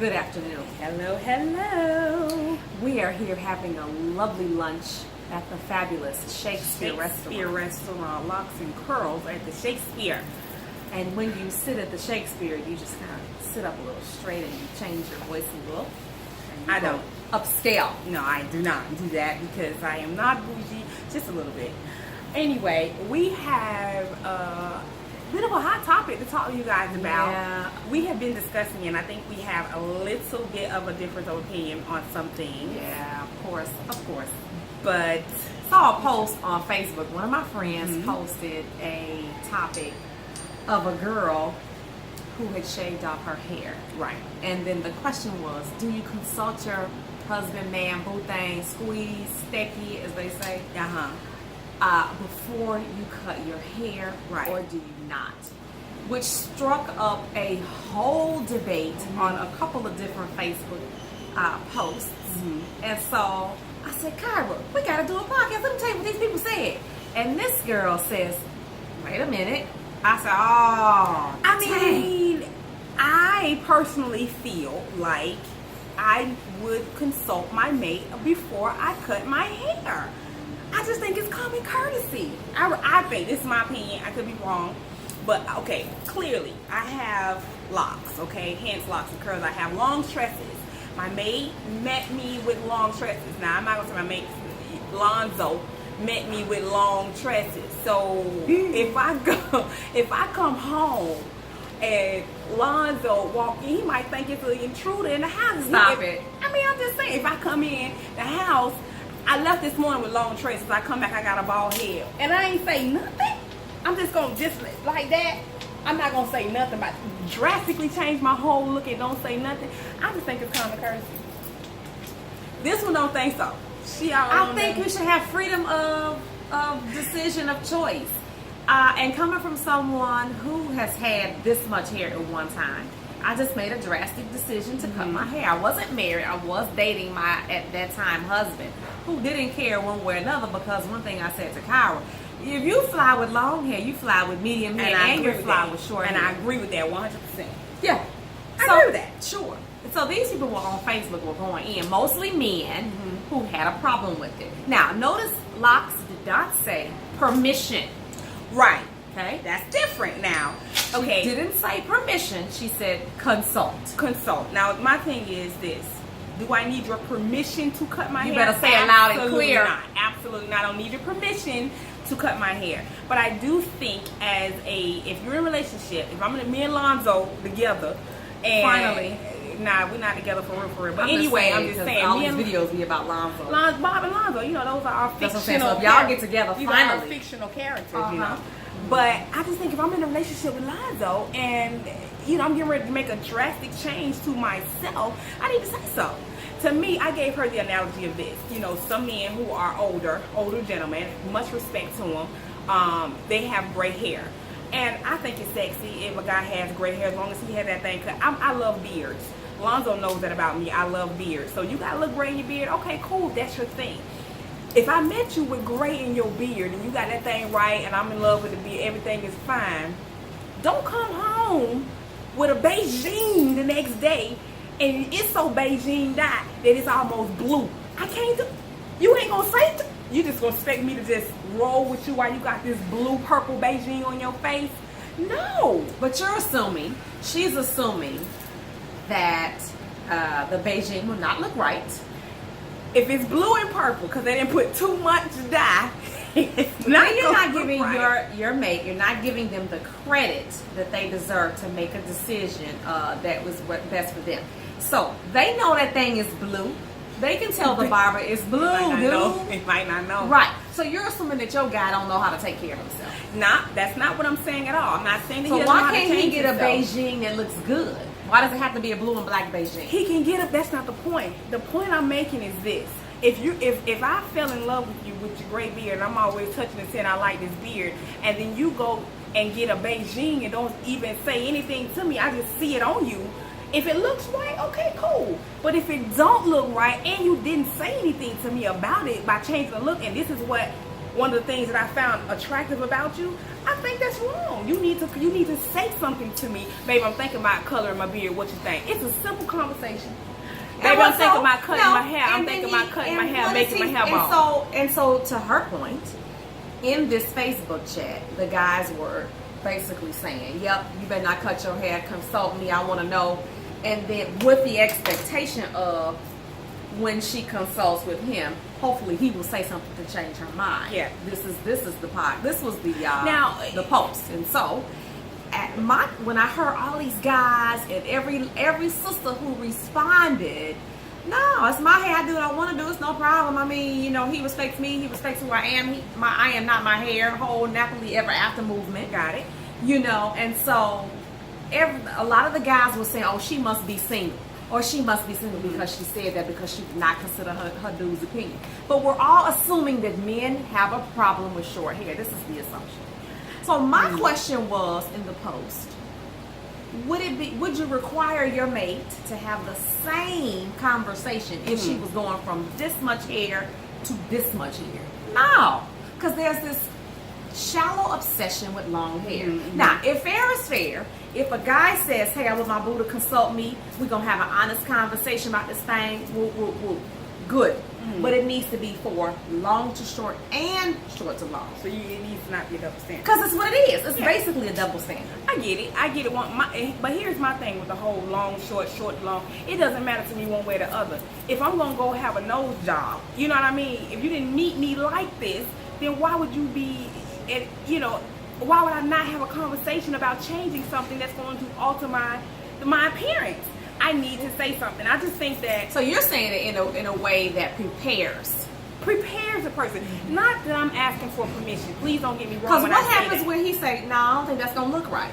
Good afternoon. Hello, hello. We are here having a lovely lunch at the fabulous Shakespeare Restaurant, Locks and Curls at the Shakespeare. And when you sit at the Shakespeare, you just kind of sit up a little straight and you change your voice a little. I don't. Upscale. No, I do not do that because I am not bougie, just a little bit. Anyway, we have a bit of a hot topic to talk to you guys about. Yeah. We have been discussing, and I think we have a little bit of a difference of opinion on some things. Yeah, of course. But Saw a post on Facebook. One of my friends posted a topic of a girl who had shaved off her hair. right. And then the question was, do you consult your husband, man, boo thing, squeeze, sticky, as they say, before you cut your hair, Right. or do you not? Which struck up a whole debate on a couple of different Facebook posts. And so I said, Kyra, we got to do a podcast. Let me tell you what these people said. And this girl says, wait a minute. I said, oh, I dang. mean, I personally feel like I would consult my mate before I cut my hair. I just think it's common courtesy. I think, this is my opinion, I could be wrong, but okay, clearly I have locks, okay, hence locks and curls. I have long tresses. My mate met me with long tresses. Now, I'm not going to say my mate, Lonzo, met me with long tresses. So if I come home and Lonzo walk in, he might think it's an intruder in the house. Stop it. I mean, I'm just saying, if I come in the house, I left this morning with long tresses. I come back, I got a bald head, and I ain't say nothing. I'm just gonna just like that. I'm not gonna say nothing about drastically change my whole look and don't say nothing. I just think it's common courtesy. This one don't think so. I think you should have freedom of decision of choice. And coming from someone who has had this much hair at one time, I just made a drastic decision to cut my hair. I wasn't married. I was dating my, at that time, husband, who didn't care one way or another, because one thing I said to Kyra, if you fly with long hair, you fly with medium hair, and you fly with short hair. And I agree with that 100%. Yeah. I agree with that. Sure. So these people were on Facebook were going in, mostly men who had a problem with it. Now, notice Locks did not say permission. Right. Okay? That's different now. Okay. She didn't say permission. She said consult. Consult. Now, my thing is this. Do I need your permission to cut my hair? You better say it loud and Absolutely clear. not. Absolutely not. I don't need your permission to cut my hair. But I do think if you're in a relationship, if me and Lonzo together, and Finally. Nah, we're not together for real. But I'm anyway, just I'm just saying. all Me these and videos be about Lonzo. Bob and Lonzo, those are our fictional That's what I'm saying. So if y'all get together, these are our finally. fictional characters, Uh-huh. But I just think if I'm in a relationship with Lonzo and, I'm getting ready to make a drastic change to myself, I need to say so. To me, I gave her the analogy of this. Some men who are older gentlemen, much respect to them, they have gray hair. And I think it's sexy if a guy has gray hair, as long as he has that thing cut. I love beards. Lonzo knows that about me. I love beards. So you got to look gray in your beard. Okay, cool. That's your thing. If I met you with gray in your beard and you got that thing right and I'm in love with the beard, everything is fine, don't come home with a Beijing the next day and it's so Beijing that it's almost blue. I can't do. You ain't going to say it. You just going to expect me to just roll with you while you got this blue, purple Beijing on your face? No. But you're assuming, she's assuming that the Beijing will not look right. If it's blue and purple, because they didn't put too much dye, it's Now not you're not gonna look giving right. your mate, you're not giving them the credit that they deserve to make a decision that was what best for them. So they know that thing is blue. They can tell the barber it's blue, dude. It might not know. Right. So you're assuming that your guy don't know how to take care of himself. That's not what I'm saying at all. I'm not saying that So he doesn't know why how to can't he change get a himself. Beijing that looks good? Why does it have to be a blue and black Beijing? He can get up. That's not the point. The point I'm making is this. If I fell in love with you with your gray beard, and I'm always touching and saying I like this beard, and then you go and get a Beijing and don't even say anything to me, I just see it on you. If it looks right, okay, cool. But if it don't look right and you didn't say anything to me about it by changing the look, and this is what one of the things that I found attractive about you, I think that's wrong. You need to say something to me. Babe, I'm thinking about coloring my beard. What you think? It's a simple conversation. Baby, I'm thinking about cutting my hair. I'm thinking about cutting my hair, making my hair bald. And so, to her point, in this Facebook chat, the guys were basically saying, "Yep, you better not cut your hair. Consult me. I want to know." And then, with the expectation of when she consults with him, hopefully he will say something to change her mind. Yeah. This is the pod. This was the now the post, and so. When I heard all these guys and every sister who responded, no, it's my hair. I do what I want to do. It's no problem. I mean, he respects me. He respects who I am. I am not my hair. Whole Napoli ever after movement. got it. And so a lot of the guys were saying, oh, she must be single. Or she must be single because she said that because she did not consider her dude's opinion. But we're all assuming that men have a problem with short hair. This is the assumption. So my question was in the post, would you require your mate to have the same conversation if she was going from this much hair to this much hair? No, because there's this shallow obsession with long hair. Now, if fair is fair, if a guy says, hey, I want my boo to consult me, we're going to have an honest conversation about this thing, good. But it needs to be for long to short and short to long. So it needs to not be a double standard. Because it's what it is. It's basically a double standard. I get it. But here's my thing with the whole long, short, long. It doesn't matter to me one way or the other. If I'm going to go have a nose job, you know what I mean? If you didn't meet me like this, then why would you be, why would I not have a conversation about changing something that's going to alter my appearance? I need to say something. I just think that. So you're saying it in a way that prepares a person. Not that I'm asking for permission. Please don't get me wrong. Because what happens when he say, no, I don't think that's gonna look right?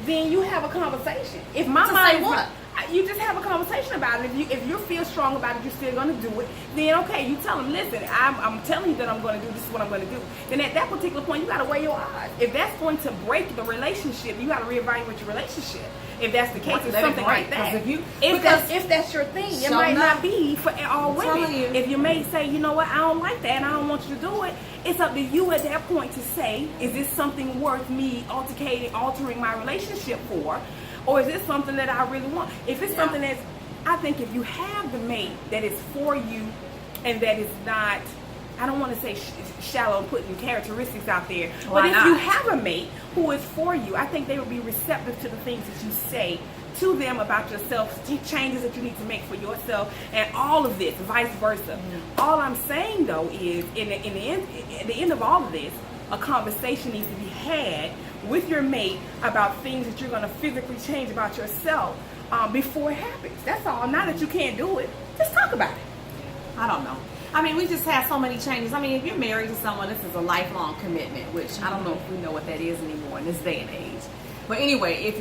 Then you have a conversation. If my mind, what? You just have a conversation about it. If you feel strong about it, you're still going to do it. Then okay, you tell him, listen, I'm telling you that I'm going to do this is what I'm going to do. Then at that particular point, you got to weigh your odds. If that's going to break the relationship, you got to reevaluate your relationship. If that's the case, it's something like that. If that's your thing, it might not be for all women. If your mate say, you know what, I don't like that, and I don't want you to do it. It's up to you at that point to say, is this something worth me altering my relationship for? Or is this something that I really want? If it's something that's, I think if you have the mate that is for you and that is not, I don't want to say shallow and putting characteristics out there, but if you have a mate who is for you, I think they will be receptive to the things that you say to them about yourself, changes that you need to make for yourself, and all of this, vice versa. All I'm saying though is, at the end of all of this, a conversation needs to be had with your mate about things that you're going to physically change about yourself before it happens. That's all. Not that you can't do it. Just talk about it. I don't know. I mean, we just have so many changes. I mean, if you're married to someone, this is a lifelong commitment, which I don't know if we know what that is anymore in this day and age. But anyway,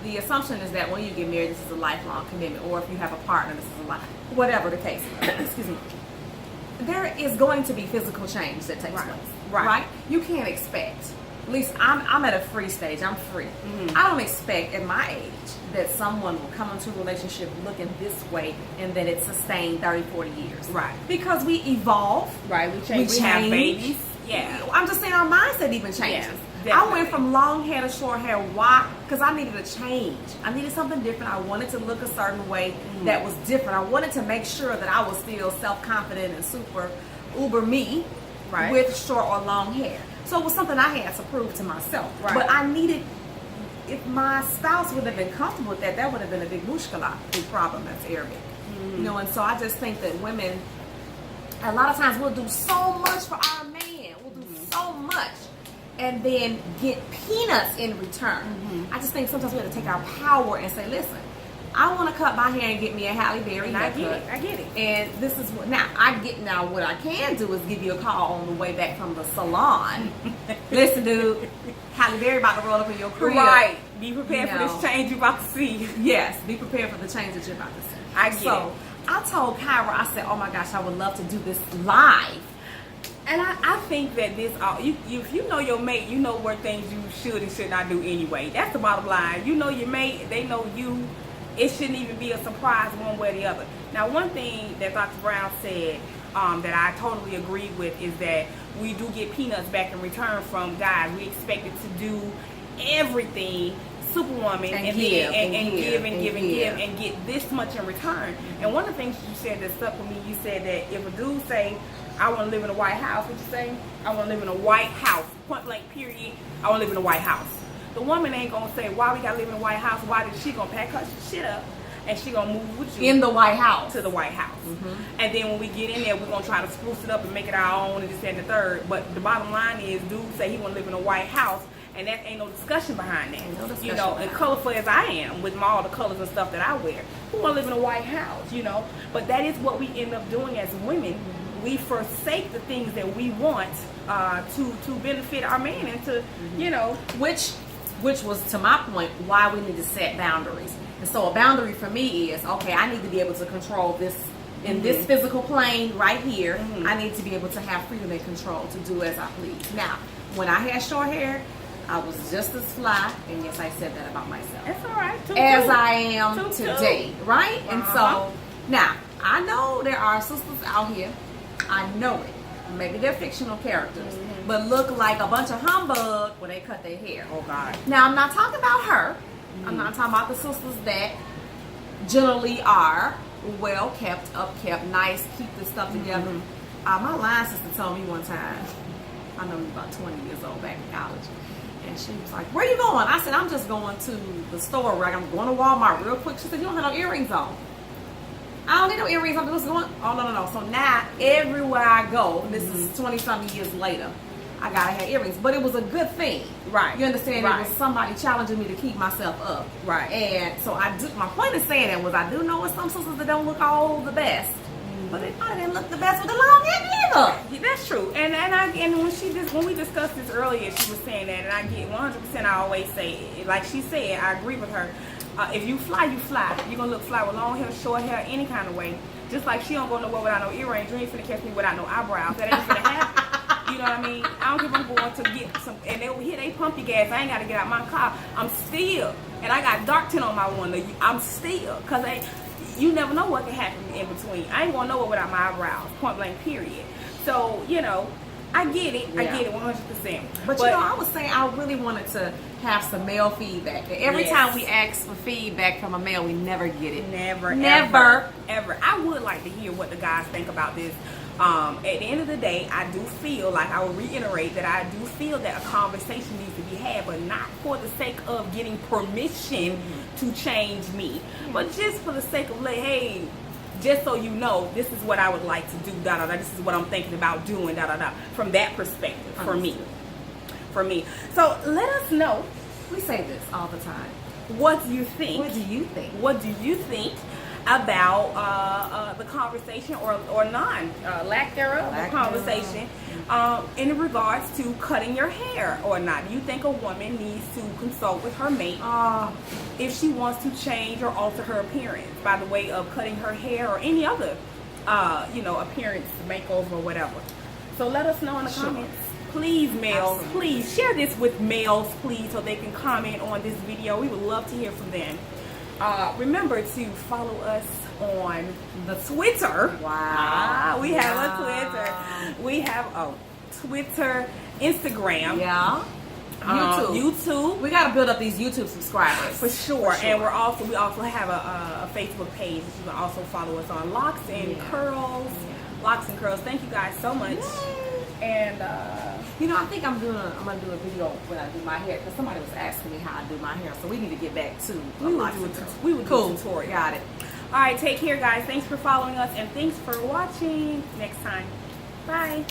the assumption is that when you get married, this is a lifelong commitment, or if you have a partner, this is whatever the case. Excuse me. There is going to be physical change that takes place. Right? You can't expect. At least I'm at a free stage. I'm free. I don't expect at my age that someone will come into a relationship looking this way and that it's sustained 30, 40 years. Right. Because we evolve. Right. We change. We have babies. Yeah. I'm just saying our mindset even changes. Yeah, I went from long hair to short hair. Why? Because I needed a change. I needed something different. I wanted to look a certain way that was different. I wanted to make sure that I was still self-confident and super uber me with short or long hair. So it was something I had to prove to myself. Right. But I needed, if my spouse would have been comfortable with that, that would have been a big mushkala, big problem. That's Arabic. And so I just think that women, a lot of times we'll do so much for our man. We'll do so much and then get peanuts in return. I just think sometimes we have to take our power and say, listen, I want to cut my hair and get me a Halle Berry haircut. I get it. And this is what what I can do is give you a call on the way back from the salon. Listen, dude, Halle Berry about to roll up in your crib. Right. Be prepared for this change you're about to see. Yes, be prepared for the change that you're about to see. I get it. I told Kyra, I said, oh my gosh, I would love to do this live. And I think that if you know your mate, you know what things you should and should not do anyway. That's the bottom line. You know your mate, they know you. It shouldn't even be a surprise one way or the other. Now, one thing that Dr. Brown said that I totally agree with is that we do get peanuts back in return from guys. We expected to do everything Superwoman and give and get this much in return. And one of the things you said that stuck with me, you said that if a dude say, I want to live in a White House, what you say? I want to live in a White House, point blank period, I want to live in a White House. The woman ain't going to say, why we got to live in a White House? Why did she going to pack her shit up and she going to move with you in the White House to the White House? And then when we get in there, we're going to try to spruce it up and make it our own and this and the third. But the bottom line is, dude say he want to live in a White House, and that ain't no discussion behind that. No discussion, you know, and colorful as I am with all the colors and stuff that I wear, who want to live in a White House, you know? But that is what we end up doing as women. We forsake the things that we want to benefit our man and to, you know. Which was, to my point, why we need to set boundaries. And so a boundary for me is, okay, I need to be able to control this in this physical plane right here. I need to be able to have freedom and control to do as I please. Now, when I had short hair, I was just as fly, and yes, I said that about myself. That's all right. As I am today, right? And so, now, I know there are sisters out here, I know it. Maybe they're fictional characters, but look like a bunch of humbug when they cut their hair. Oh, God. Now, I'm not talking about her. I'm not talking about the sisters that generally are well kept, upkept, nice, keep this stuff together. My line sister told me one time, I know you about 20 years old, back in college, and she was like, where you going? I said, I'm just going to the store, right? I'm going to Walmart real quick. She said, you don't have no earrings on. I don't need no earrings. I'm just going, oh, no. So now, everywhere I go, this is 20-something years later, I gotta have earrings. But it was a good thing. Right. You understand? Right. It was somebody challenging me to keep myself up. Right. And so I do, my point of saying that was, I do know some sisters that don't look all the best. But they probably didn't look the best with the long hair either. Yeah, that's true. And when we discussed this earlier, she was saying that, and I get 100%. I always say, like she said, I agree with her. If you fly, you fly. You're gonna look fly with long hair, short hair, any kind of way. Just like she don't go nowhere without no earrings. You ain't finna catch me without no eyebrows. That ain't finna happen. You know what I mean? I don't give a going to get some, and they over here they pump your gas. I ain't gotta get out my car. I'm still, and I got dark tint on my window. I'm still, cause you never know what can happen in between. I ain't gonna know it without my eyebrows. Point blank. Period. So you know, I get it. Yeah. I get it 100%. But you know, I was saying I really wanted to have some male feedback. Every time we ask for feedback from a male, we never get it. Never. Ever. I would like to hear what the guys think about this. At the end of the day, I do feel like, I will reiterate that I do feel that a conversation needs to be had, but not for the sake of getting permission to change me, but just for the sake of like, hey, just so you know, this is what I would like to do, da da da. This is what I'm thinking about doing, da da da. From that perspective, for me. So let us know. We say this all the time. What do you think? What do you think? What do you think about the conversation or lack thereof of conversation in regards to cutting your hair or not? Do you think a woman needs to consult with her mate if she wants to change or alter her appearance by the way of cutting her hair or any other appearance makeover or whatever? So let us know in the comments. Please, males, please share this with males, please, so they can comment on this video. We would love to hear from them. Remember to follow us on the Twitter. Wow. We have a Twitter. We have Twitter, Instagram. Yeah. YouTube. We got to build up these YouTube subscribers. For sure. And we also have a Facebook page. You can also follow us on Locks and Curls. Yeah. Locks and Curls. Thank you guys so much. Yay. And I think I'm gonna do a video when I do my hair, because somebody was asking me how I do my hair, so we need to get back to we would do a tutorial. Got it. All right, take care, guys. Thanks for following us, and thanks for watching. Next time, bye.